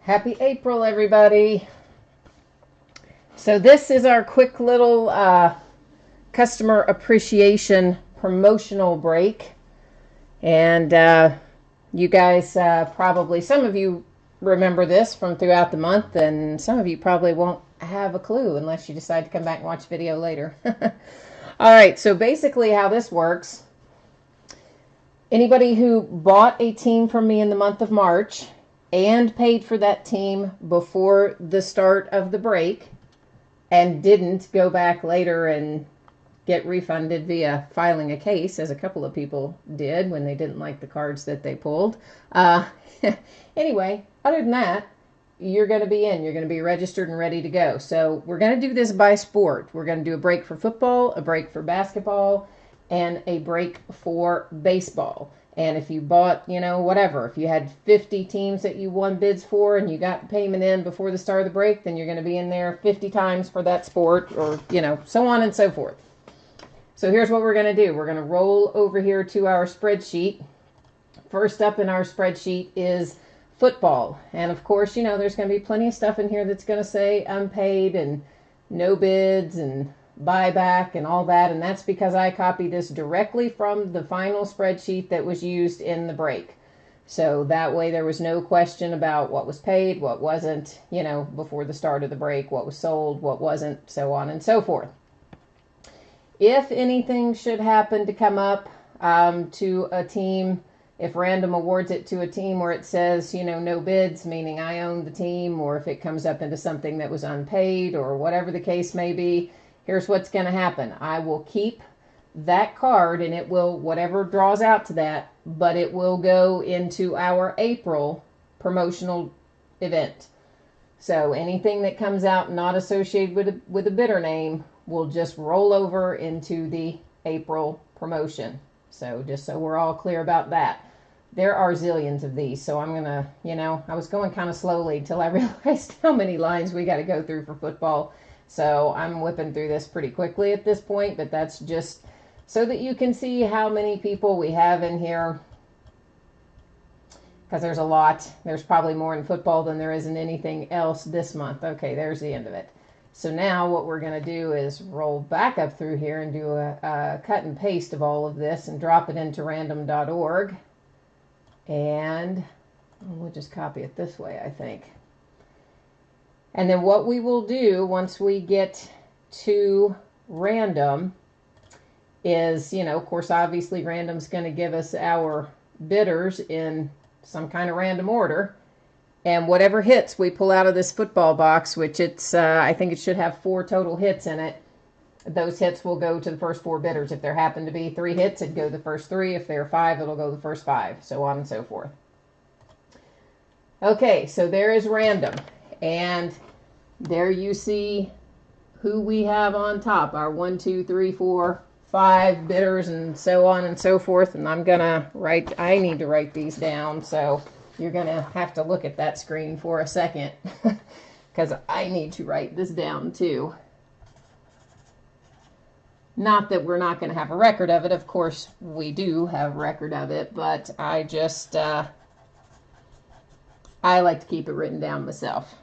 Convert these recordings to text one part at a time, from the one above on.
Happy April, everybody. So this is our quick little customer appreciation promotional break. And you guys probably, some of you remember this from throughout the month, and some of you probably won't have a clue unless you decide to come back and watch the video later. All right, so basically how this works, anybody who bought a team from me in the month of March and paid for that team before the start of the break and didn't go back later and get refunded via filing a case, as a couple of people did when they didn't like the cards that they pulled. Anyway, other than that, you're going to be in. You're going to be registered and ready to go. So we're going to do this by sport. We're going to do a break for football, a break for basketball, and a break for baseball. And if you bought, whatever, if you had 50 teams that you won bids for and you got the payment in before the start of the break, then you're going to be in there 50 times for that sport, or, so on and so forth. So here's what we're going to do. We're going to roll over here to our spreadsheet. First up in our spreadsheet is football. And of course, there's going to be plenty of stuff in here that's going to say unpaid and no bids and buyback and all that, and that's because I copied this directly from the final spreadsheet that was used in the break. So that way there was no question about what was paid, what wasn't, before the start of the break, what was sold, what wasn't, so on and so forth. If anything should happen to come up to a team, if random awards it to a team where it says, no bids, meaning I own the team, or if it comes up into something that was unpaid or whatever the case may be, here's what's going to happen. I will keep that card, and it will, whatever draws out to that, but it will go into our April promotional event. So anything that comes out not associated with a bidder name will just roll over into the April promotion. So just so we're all clear about that. There are zillions of these, so I'm going to, I was going kind of slowly until I realized how many lines we got to go through for football. So I'm whipping through this pretty quickly at this point, but that's just so that you can see how many people we have in here, because there's a lot. There's probably more in football than there is in anything else this month. Okay, there's the end of it. So now what we're going to do is roll back up through here and do a cut and paste of all of this and drop it into random.org. And we'll just copy it this way, I think. And then what we will do once we get to random is, of course, obviously random's going to give us our bidders in some kind of random order. And whatever hits we pull out of this football box, which it's, I think it should have 4 total hits in it, those hits will go to the first 4 bidders. If there happen to be 3 hits, it'd go the first 3. If there are 5, it'll go the first 5, so on and so forth. Okay, so there is random. And there you see who we have on top, our 1, 2, 3, 4, 5 bidders and so on and so forth. And I'm going to I need to write these down, so you're going to have to look at that screen for a second because I need to write this down too. Not that we're not going to have a record of it. Of course, we do have a record of it, but I just, I like to keep it written down myself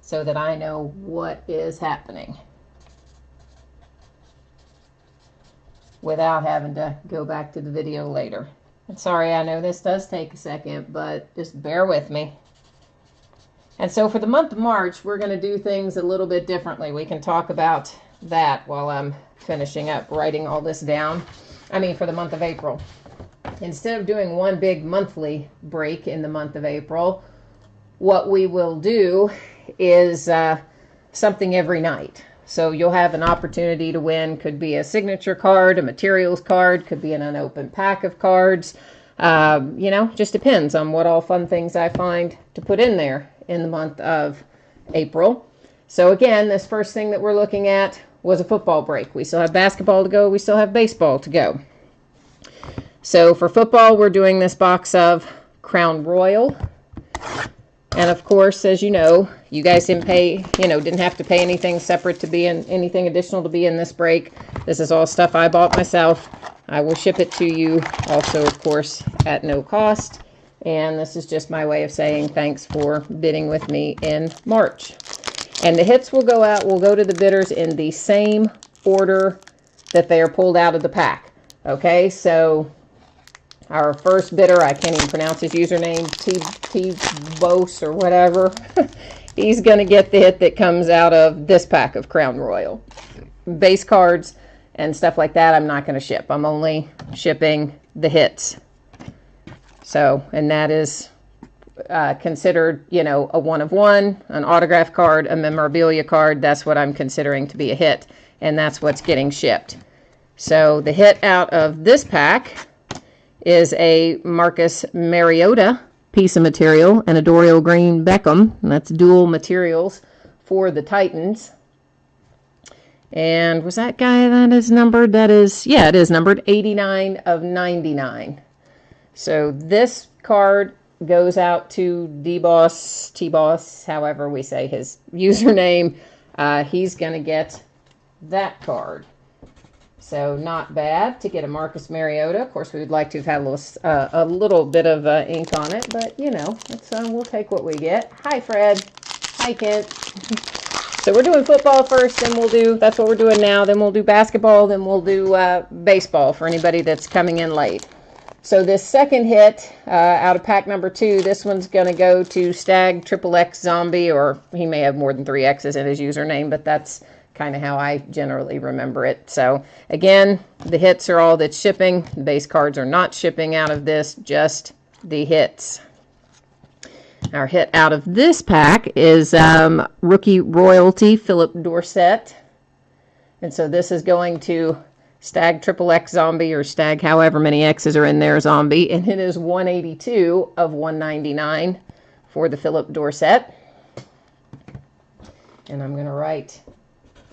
so that I know what is happening without having to go back to the video later. And sorry, I know this does take a second, but just bear with me. And so for the month of March, we're going to do things a little bit differently. We can talk about that while I'm finishing up writing all this down. For the month of April. Instead of doing one big monthly break in the month of April, what we will do is something every night. So you'll have an opportunity to win. Could be a signature card, a materials card, could be an unopened pack of cards. Just depends on what all fun things I find to put in there in the month of April. So again, this first thing that we're looking at was a football break. We still have basketball to go. We still have baseball to go. So for football, we're doing this box of Crown Royale. And of course, as you know, you guys didn't pay, didn't have to pay anything separate to be in, anything additional to be in this break. This is all stuff I bought myself. I will ship it to you also, of course, at no cost. And this is just my way of saying thanks for bidding with me in March. And the hits will go out, will go to the bidders in the same order that they are pulled out of the pack. Okay, so our first bidder, I can't even pronounce his username, T-Bose or whatever. He's going to get the hit that comes out of this pack of Crown Royal. Base cards and stuff like that, I'm not going to ship. I'm only shipping the hits. So, and that is considered, you know, a 1 of 1, an autograph card, a memorabilia card. That's what I'm considering to be a hit, and that's what's getting shipped. So the hit out of this pack is a Marcus Mariota piece of material and a Dorial Green Beckham, and that's dual materials for the Titans. And was that guy that is numbered? That is, yeah, it is numbered 89 of 99. So this card goes out to D-Boss, T-Boss, however we say his username. He's going to get that card. So not bad to get a Marcus Mariota. Of course, we would like to have had a little bit of ink on it, but you know, it's, we'll take what we get. Hi, Fred. Hi, Kent. So we're doing football first, then we'll do, that's what we're doing now, then we'll do basketball, then we'll do baseball for anybody that's coming in late. So this second hit out of pack number 2, this one's going to go to Stag XXX Zombie, or he may have more than 3 X's in his username, but that's kind of how I generally remember it. So again, the hits are all that's shipping. The base cards are not shipping out of this, just the hits. Our hit out of this pack is Rookie Royalty Philip Dorsett. And so this is going to Stag XXX Zombie, or Stag however many X's are in there, Zombie. And it is 182 of 199 for the Philip Dorsett. And I'm going to write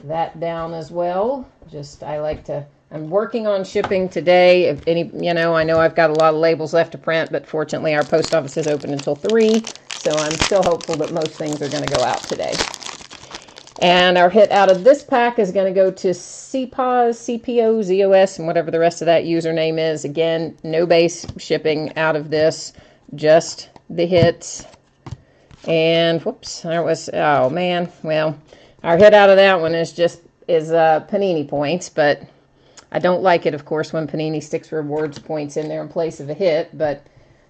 that down as well. Just, I like to, I'm working on shipping today. If any, you know, I know I've got a lot of labels left to print, but fortunately our post office is open until 3, so I'm still hopeful that most things are going to go out today. And our hit out of this pack is going to go to CPOS, CPO, ZOS, and whatever the rest of that username is. Again, no base shipping out of this, just the hits. And whoops, there was, oh man, well, our hit out of that one is just Panini points, but I don't like it, of course, when Panini sticks rewards points in there in place of a hit, but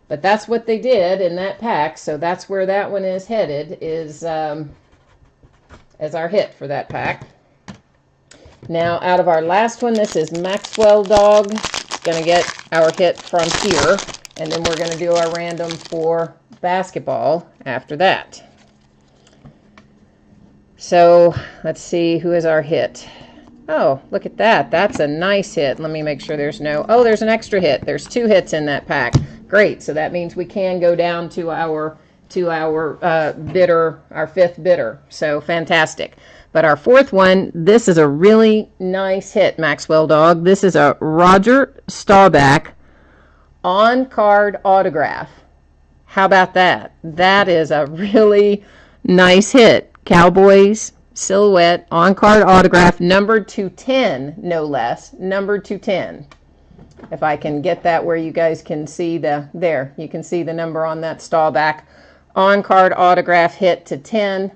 that's what they did in that pack, so that's where that one is headed, is as our hit for that pack. Now, out of our last one, this is Maxwell Dog. Going to get our hit from here, and then we're going to do our random for basketball after that. So let's see, who is our hit? Oh, look at that. That's a nice hit. Let me make sure there's no, oh, there's an extra hit. There's 2 hits in that pack. Great. So that means we can go down to our bidder, our 5th bidder. So fantastic. But our 4th one, this is a really nice hit, Maxwell Dog. This is a Roger Staubach on-card autograph. How about that? That is a really nice hit. Cowboys silhouette on-card autograph, numbered to 10, no less, numbered to 10. If I can get that where you guys can see the, there, you can see the number on that Staubach on-card autograph hit to 10,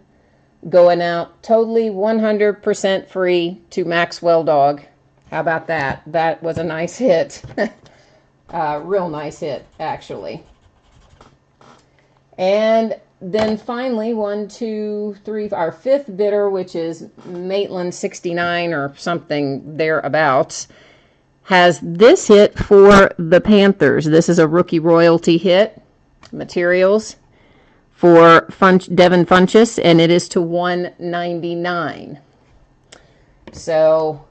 going out totally 100% free to Maxwell Dog. How about that? That was a nice hit. Real nice hit, actually. And then finally, 1, 2, 3, our 5th bidder, which is Maitland 69 or something thereabouts, has this hit for the Panthers. This is a Rookie Royalty hit, materials for Devin Funchess, and it is to 199. So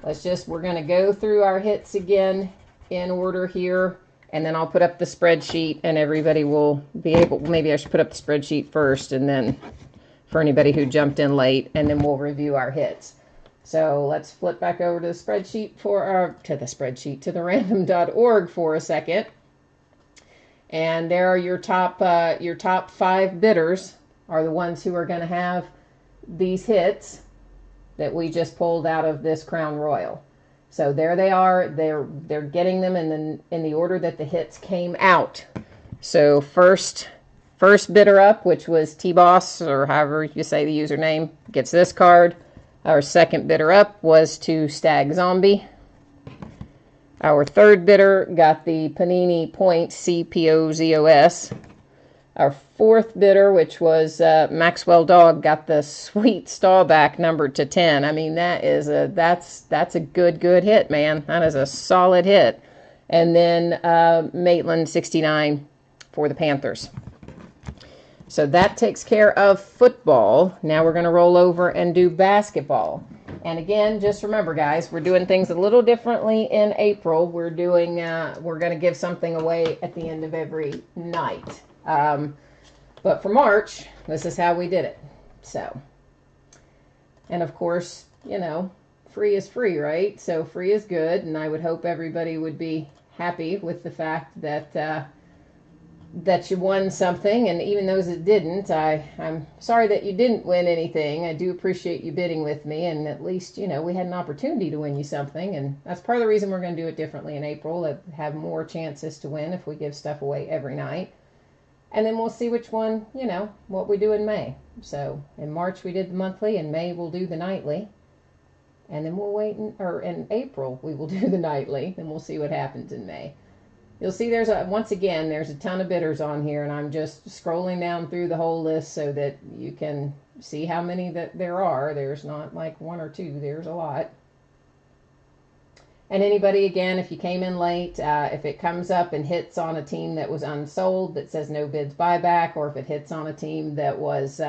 let's just, we're going to go through our hits again in order here. And then I'll put up the spreadsheet and everybody will be able, maybe I should put up the spreadsheet first and then for anybody who jumped in late, and then we'll review our hits. So let's flip back over to the spreadsheet to the random.org for a second. And there are your top 5 bidders are the ones who are going to have these hits that we just pulled out of this Crown Royal. So there they are. They're getting them in the order that the hits came out. So first bidder up, which was T-Boss, or however you say the username, gets this card. Our second bidder up was to Stag Zombie. Our third bidder got the Panini Point CPOZOS. Our fourth bidder, which was Maxwell Dog, got the Sweet Staubach numbered to 10. I mean, that's a good hit, man. That is a solid hit. And then Maitland 69 for the Panthers. So that takes care of football. Now we're going to roll over and do basketball. And again, just remember, guys, we're doing things a little differently in April. We're going to give something away at the end of every night. But for March, this is how we did it. So, and of course, you know, free is free, right? So free is good, and I would hope everybody would be happy with the fact that that you won something, and even those that didn't, I'm sorry that you didn't win anything. I do appreciate you bidding with me, and at least, you know, we had an opportunity to win you something, and that's part of the reason we're going to do it differently in April, have more chances to win if we give stuff away every night. And then we'll see which one, you know, what we do in May. So in March we did the monthly, in May we'll do the nightly, and then we'll wait, in April we will do the nightly, and we'll see what happens in May. You'll see once again, there's a ton of bidders on here, and I'm just scrolling down through the whole list so that you can see how many that there are. There's not like one or two, there's a lot. And anybody, again, if you came in late, if it comes up and hits on a team that was unsold that says no bids buyback, or if it hits on a team that was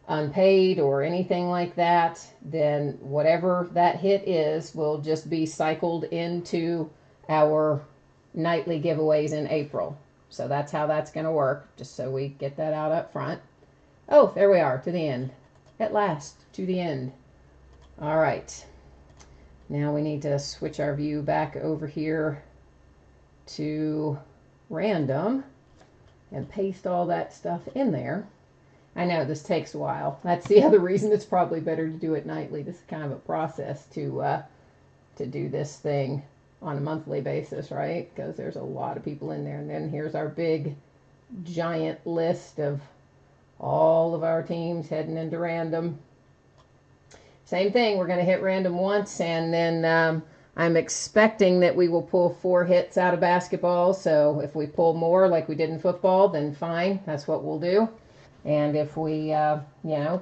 unpaid or anything like that, then whatever that hit is will just be cycled into our nightly giveaways in April. So that's how that's going to work, just so we get that out up front. Oh, there we are, to the end. At last, to the end. All right. Now we need to switch our view back over here to random and paste all that stuff in there. I know this takes a while. That's the other reason it's probably better to do it nightly. This is kind of a process to do this thing on a monthly basis, right? Because there's a lot of people in there. And then here's our big giant list of all of our teams heading into random. Same thing, we're going to hit random once, and then I'm expecting that we will pull 4 hits out of basketball. So if we pull more like we did in football, then fine, that's what we'll do. And if we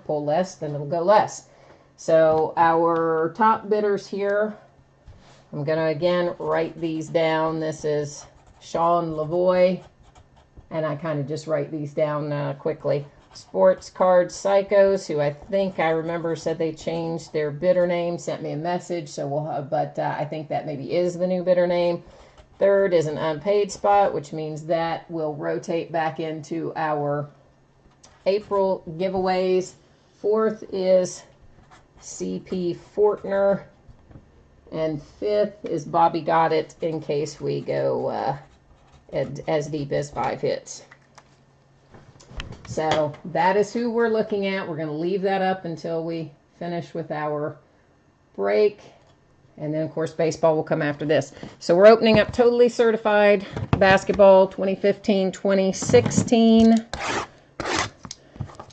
pull less, then it'll go less. So our top bidders here, I'm going to, again, write these down. This is Sean Lavoie, and I kind of just write these down quickly. Sports Card Psychos, who I remember said they changed their bidder name, sent me a message, so but I think that maybe is the new bidder name. Third is an unpaid spot, which means that will rotate back into our April giveaways. Fourth is CP Fortner. And fifth is Bobby Got It, in case we go as deep as 5 hits. So that is who we're looking at. We're going to leave that up until we finish with our break. And then, of course, baseball will come after this. So we're opening up totally certified basketball 2015-2016.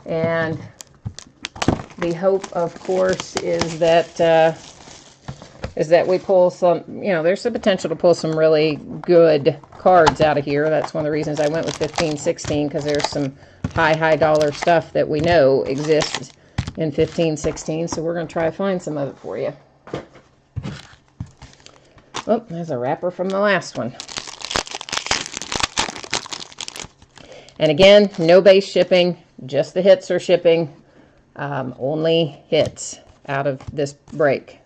And the hope, of course, is that we pull some, there's the potential to pull some really good cards out of here. That's one of the reasons I went with 15-16, because there's some high dollar stuff that we know exists in 15-16. So we're going to try to find some of it for you. Oh, there's a wrapper from the last one. And again, no base shipping, just the hits are shipping. Only hits out of this break.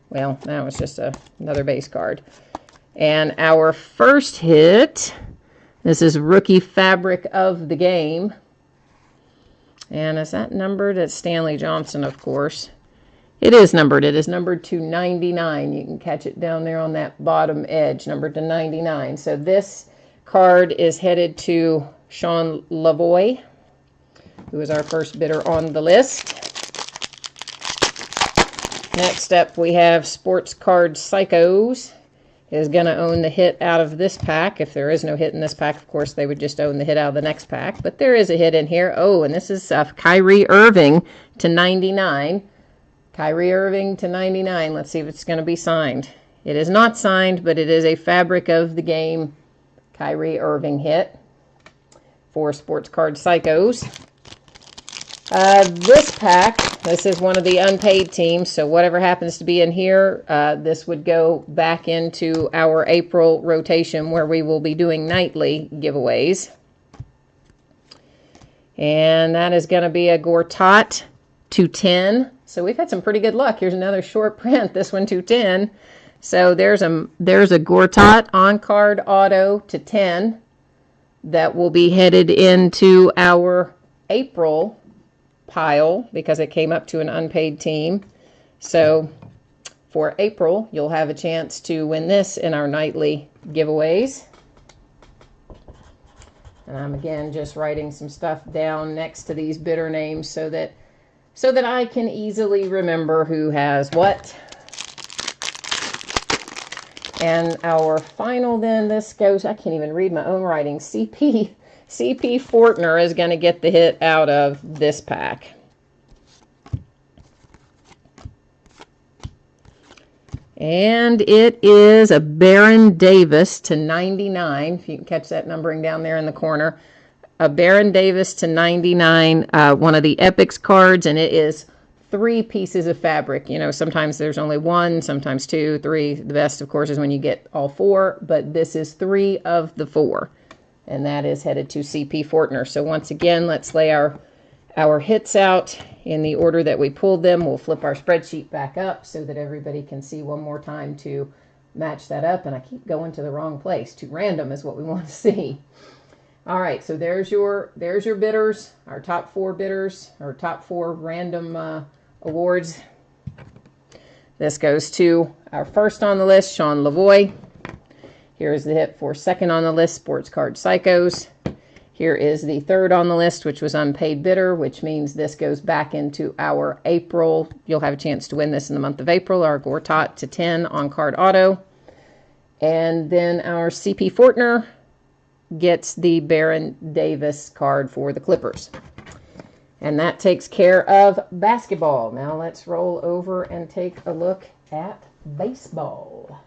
Well, that was just another base card. And our first hit, this is Rookie Fabric of the Game. And is that numbered? It's Stanley Johnson, of course. It is numbered. It is numbered to 99. You can catch it down there on that bottom edge, numbered to 99. So this card is headed to Sean Lavoie, who is our first bidder on the list. Next up, we have Sports Card Psychos. is going to own the hit out of this pack. If there is no hit in this pack, of course, they would just own the hit out of the next pack. But there is a hit in here. Oh, and this is Kyrie Irving to 99. Kyrie Irving to 99. Let's see if it's going to be signed. It is not signed, but it is a fabric of the game Kyrie Irving hit for Sports Card Psychos. This pack, this is one of the unpaid teams, so whatever happens to be in here, this would go back into our April rotation where we will be doing nightly giveaways. And that is going to be a Gortat to 10. So we've had some pretty good luck. Here's another short print, this one to 10. So there's a Gortat on-card auto to 10 that will be headed into our April pile because it came up to an unpaid team. So for April, you'll have a chance to win this in our nightly giveaways. And I'm again just writing some stuff down next to these bidder names so that I can easily remember who has what. And our final then, this goes, I can't even read my own writing, CP Fortner is going to get the hit out of this pack. And it is a Baron Davis to 99, if you can catch that numbering down there in the corner. A Baron Davis to 99, one of the Epics cards, and it is 3 pieces of fabric. You know, sometimes there's only 1, sometimes 2, 3. The best, of course, is when you get all 4, but this is 3 of the 4. And that is headed to CP Fortner. So once again, let's lay our hits out in the order that we pulled them. We'll flip our spreadsheet back up so that everybody can see one more time to match that up. And I keep going to the wrong place. Too random is what we want to see. All right, so there's your bidders, our top 4 bidders, our top 4 random awards. This goes to our first on the list, Sean Lavoie. Here is the hit for second on the list, Sports Card Psychos. Here is the third on the list, which was unpaid bidder, which means this goes back into our April. You'll have a chance to win this in the month of April, our Gortat to 10 on-card auto. And then our CP Fortner gets the Baron Davis card for the Clippers. And that takes care of basketball. Now let's roll over and take a look at baseball.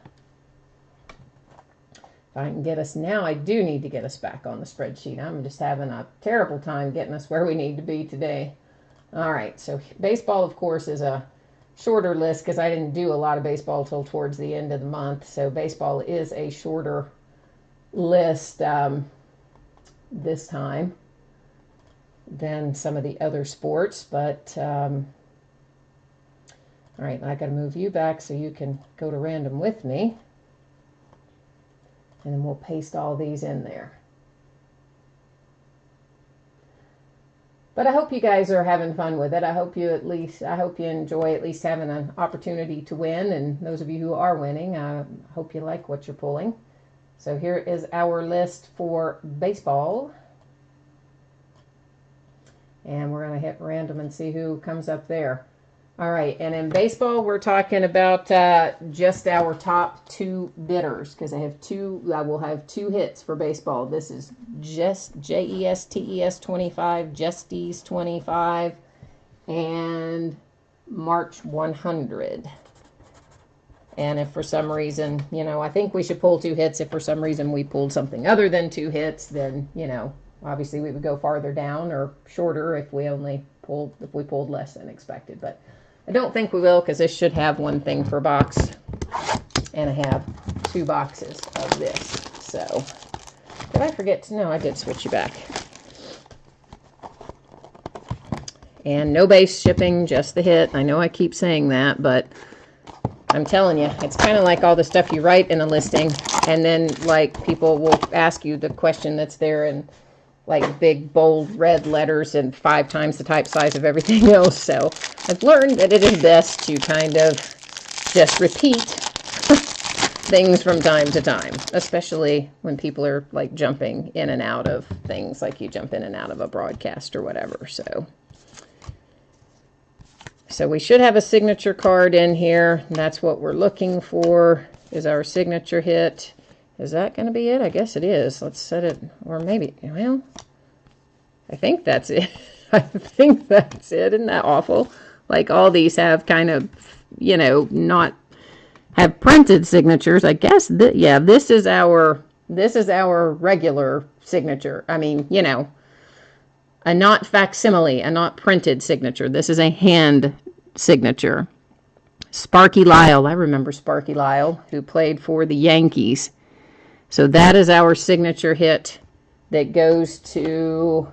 If I can get us now, I do need to get us back on the spreadsheet. I'm just having a terrible time getting us where we need to be today. All right, so baseball, of course, is a shorter list because I didn't do a lot of baseball till towards the end of the month. So baseball is a shorter list this time than some of the other sports. But, all right, I got to move you back so you can go to random with me. And then we'll paste all these in there. But I hope you guys are having fun with it. I hope you enjoy at least having an opportunity to win. And those of you who are winning, I hope you like what you're pulling. So here is our list for baseball. And we're going to hit random and see who comes up there. All right, and in baseball, we're talking about just our top 2 bidders because I will have 2 hits for baseball. This is just JESTES 25, Justies 25, and March 100. And if for some reason, you know, I think we should pull 2 hits. If for some reason we pulled something other than 2 hits, then, you know, obviously we would go farther down or shorter if we pulled less than expected. But I don't think we will because this should have 1 thing per box. And I have 2 boxes of this. So, did I forget to? No, I did switch you back. And no base shipping, just the hit. I know I keep saying that, but I'm telling you, it's kind of like all the stuff you write in a listing. And then, like, people will ask you the question that's there in like big bold red letters and 5 times the type size of everything else. So I've learned that it is best to kind of just repeat things from time to time, especially when people are like jumping in and out of things, like you jump in and out of a broadcast or whatever. So we should have a signature card in here. And that's what we're looking for. is our signature hit. Is that going to be it? I guess it is. Let's set it, or maybe, well, I think that's it. I think that's it. Isn't that awful? Like all these have kind of, you know, not have printed signatures. I guess yeah, this is our regular signature. I mean, you know, a not facsimile, a not printed signature. This is a hand signature. Sparky Lyle. I remember Sparky Lyle, who played for the Yankees. So that is our signature hit that goes to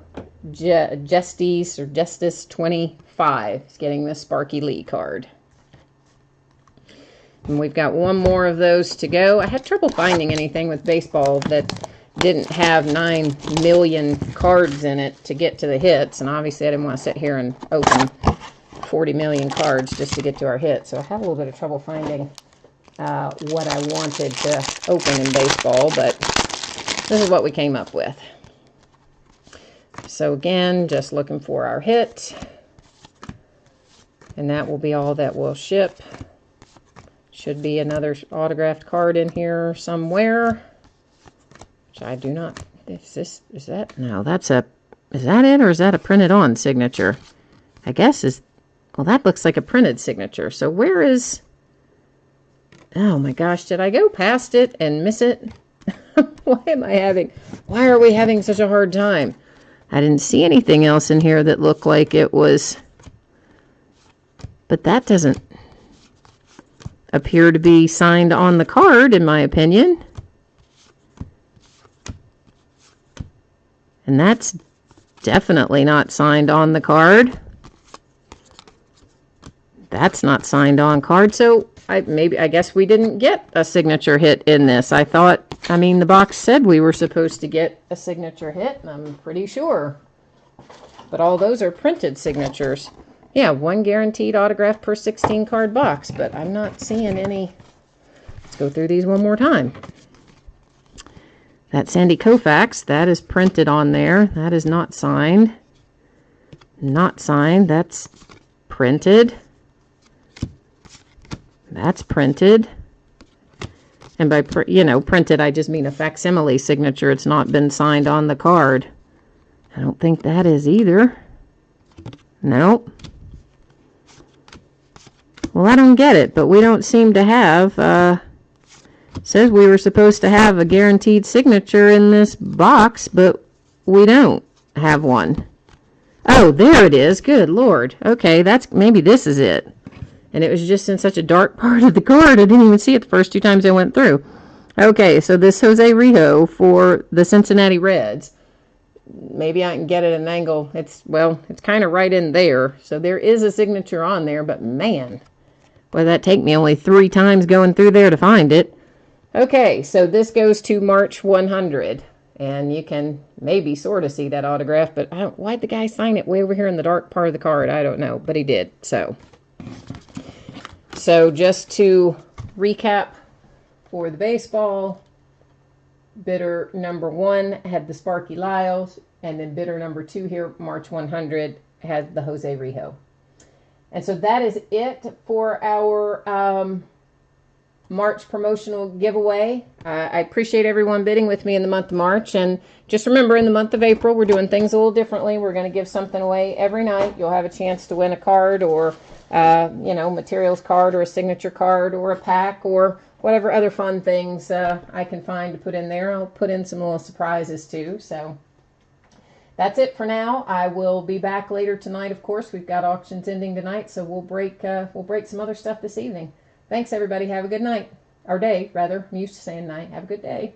Justice 25. He's getting the Sparky Lee card. And we've got one more of those to go. I had trouble finding anything with baseball that didn't have 9 million cards in it to get to the hits. And obviously I didn't want to sit here and open 40 million cards just to get to our hits. So I had a little bit of trouble finding what I wanted to open in baseball, but this is what we came up with. So again, just looking for our hit, and that will be all that will ship. Should be another autographed card in here somewhere, which I do not. Is that? No, that's a. Is that it, or is that a printed on signature? I guess is. Well, that looks like a printed signature. So where is? Oh my gosh, did I go past it and miss it? Why are we having such a hard time? I didn't see anything else in here that looked like it was, but that doesn't appear to be signed on the card, in my opinion. And that's definitely not signed on the card. That's not signed on card, so I guess we didn't get a signature hit in this. I mean, the box said we were supposed to get a signature hit, and I'm pretty sure. But all those are printed signatures. Yeah, 1 guaranteed autograph per 16 card box, but I'm not seeing any. Let's go through these one more time. That Sandy Koufax, that is printed on there. That is not signed. Not signed. That's printed. That's printed. And by, printed, I just mean a facsimile signature. It's not been signed on the card. I don't think that is either. Nope. Well, I don't get it, but we don't seem to have, says we were supposed to have a guaranteed signature in this box, but we don't have one. Oh, there it is. Good Lord. Okay, maybe this is it. And it was just in such a dark part of the card, I didn't even see it the first 2 times I went through. Okay, so this Jose Rijo for the Cincinnati Reds. Maybe I can get it at an angle. It's kind of right in there. So there is a signature on there, but man, boy, that take me only 3 times going through there to find it. Okay, so this goes to March 100. And you can maybe sort of see that autograph, but why'd the guy sign it way over here in the dark part of the card? I don't know, but he did, So just to recap for the baseball, bidder number 1 had the Sparky Lyles, and then bidder number 2 here, March 100, had the Jose Rijo. And so that is it for our March promotional giveaway. I appreciate everyone bidding with me in the month of March. And just remember, in the month of April, we're doing things a little differently. We're going to give something away every night. You'll have a chance to win a card or materials card or a signature card or a pack or whatever other fun things I can find to put in there. I'll put in some little surprises too. So that's it for now. I will be back later tonight. Of course, we've got auctions ending tonight, so we'll break some other stuff this evening. Thanks, everybody. Have a good night. Or day, rather. I'm used to saying night. Have a good day.